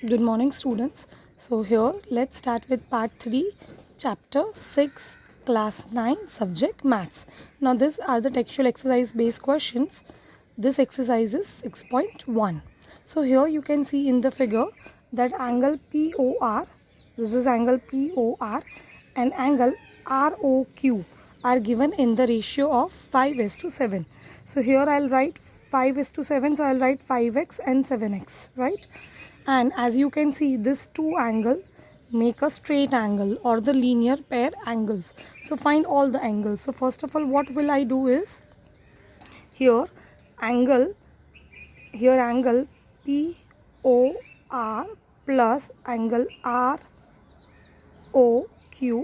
Good morning, students. So, here let's start with part 3, chapter 6, class 9, subject maths. Now, these are the textual exercise based questions. This exercise is 6.1. So, here you can see in the figure that angle POR, this is angle POR, and angle ROQ are given in the ratio of 5:7. So, here I'll write 5:7, so I'll write 5x and 7x, right? And as you can see, this two angle make a straight angle or the linear pair angles. So find all the angles. So first of all, what will I do is here angle POR plus angle ROQ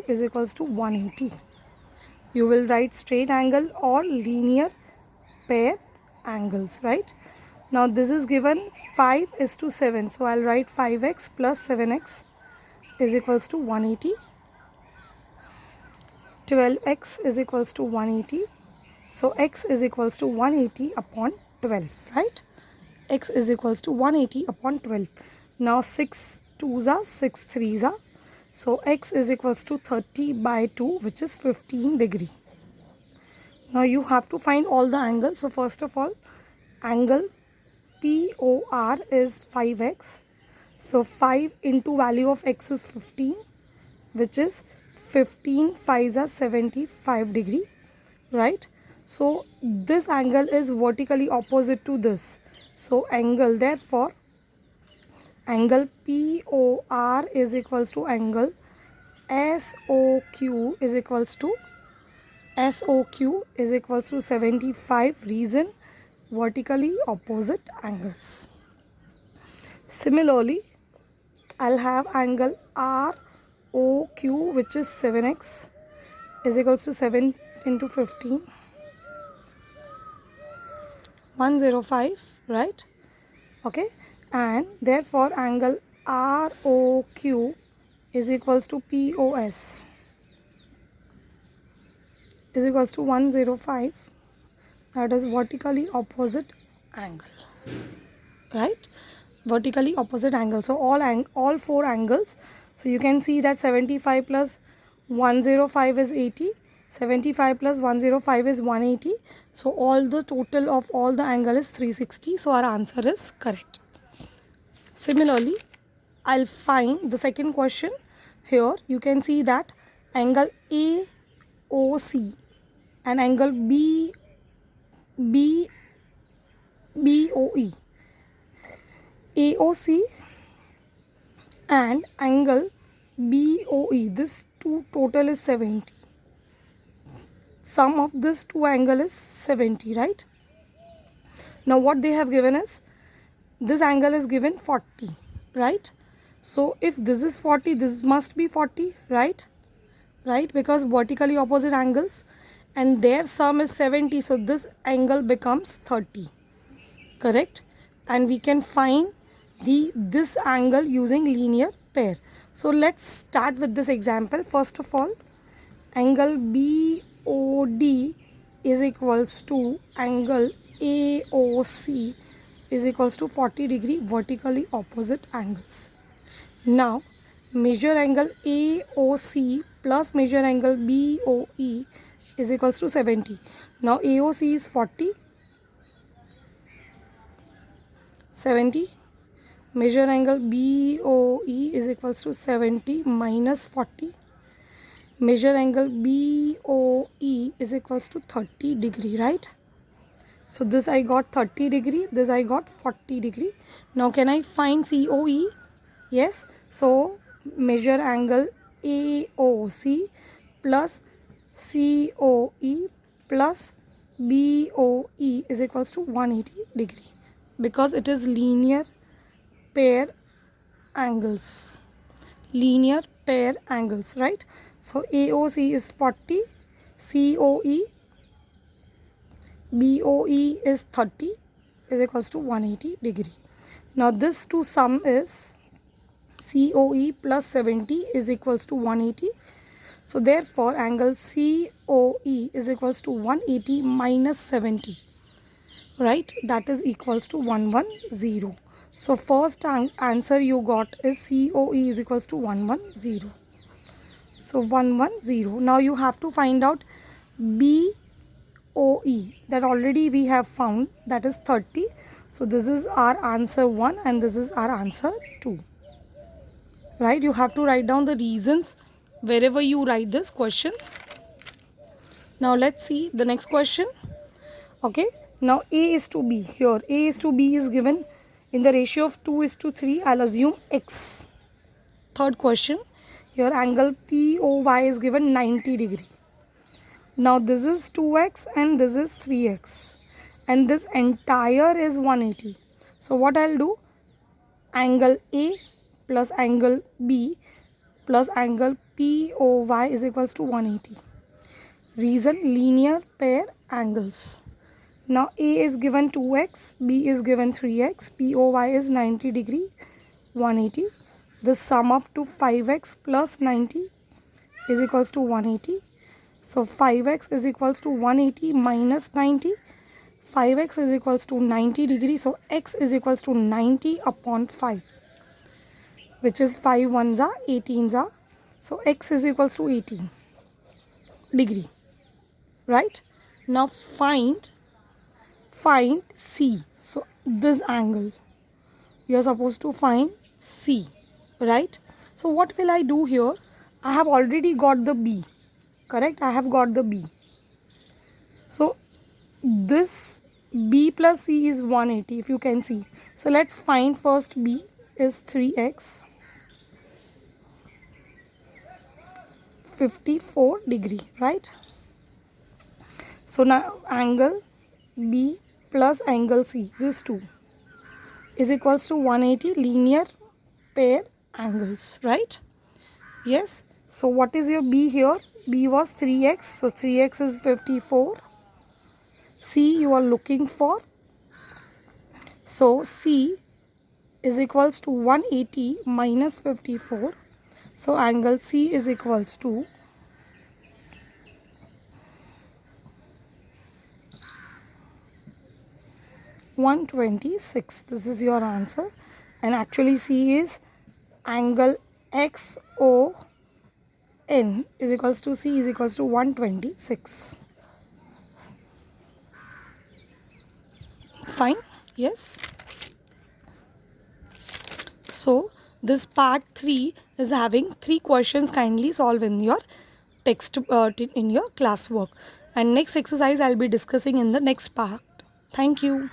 is equals to 180. You will write straight angle or linear pair angles, right? Now this is given 5:7, so I'll write 5x plus 7x is equals to 180. 12x is equals to 180. So x is equals to 180 upon 12, right? X is equals to 180 upon 12. Now 6 2s are 6 3s are. So x is equals to 30 by 2, which is 15 degree. Now you have to find all the angles. So first of all, angle POR is 5x. So 5 into value of x is 15, which is 15 5s are 75 degree, right? So this angle is vertically opposite to this. So angle, therefore, angle POR is equals to angle SOQ is equals to 75. Reason, vertically opposite angles. Similarly, I'll have angle ROQ, which is 7x is equals to 7 into 15, 105, right? Okay, and therefore angle ROQ is equals to POS is equals to 105. That is vertically opposite angle, right? Vertically opposite angle. So all four angles. So you can see that 75 plus 105 is 80. 75 plus 105 is 180. So all the total of all the angle is 360. So our answer is correct. Similarly, I'll find the second question. Here you can see that angle AOC and angle BOE. AOC and angle BOE, this two total is 70. Sum of this two angle is 70, right? Now what they have given is, this angle is given 40, right? So if this is 40, this must be 40, right? Right, because vertically opposite angles, and their sum is 70, so this angle becomes 30, correct? And we can find this angle using linear pair. So let's start with this example. First of all, angle BOD is equals to angle AOC is equals to 40 degree, vertically opposite angles. Now measure angle AOC plus measure angle BOE is equals to 70. Now AOC is 40, 70. Measure angle BOE is equals to 70 minus 40. Measure angle BOE is equals to 30 degree, right? So this I got 30 degree, this I got 40 degree. Now can I find COE? Yes. So measure angle AOC plus COE plus BOE is equals to 180 degree, because it is linear pair angles, right? So AOC is 40, COE BOE is 30 is equals to 180 degree. Now this to sum is COE plus 70 is equals to 180. So therefore angle COE is equals to 180 minus 70, right? That is equals to 110. So first answer you got is COE is equals to 110. So 110. Now you have to find out BOE, that already we have found, that is 30. So this is our answer 1 and this is our answer 2. Right? You have to write down the reasons wherever you write this questions. Now let's see the next question. Okay. Now A is to B. Here A is to B is given in the ratio of 2:3. I'll assume X. Third question. Here angle POY is given 90 degree. Now this is 2x and this is 3x. And this entire is 180. So what I'll do? Angle A plus angle B plus angle POY is equals to 180. Reason, linear pair angles. Now A is given 2x, B is given 3x, POY is 90 degree, 180. The sum up to 5x plus 90 is equals to 180. So 5x is equals to 180 minus 90. 5x is equals to 90 degree. So x is equals to 90 upon 5, which is 5 ones are 18s are. So x is equals to 18 degree. Right? Now find C. So this angle you are supposed to find C. Right? So what will I do here? I have already got the B. Correct? I have got the B. So this B plus C is 180, if you can see. So let's find first B is 3x, 54 degree, right? So now angle B plus angle C, this two, is equals to 180 linear pair angles, right? Yes. So what is your B here? B was 3x. So 3x is 54. C you are looking for. So C is equals to 180 minus 54. So angle C is equals to 126. This is your answer. And actually C is angle XON is equals to C is equals to 126. Fine. Yes. So this part 3 is having 3 questions. Kindly solve in your text in your classwork. And next exercise I'll be discussing in the next part. Thank you.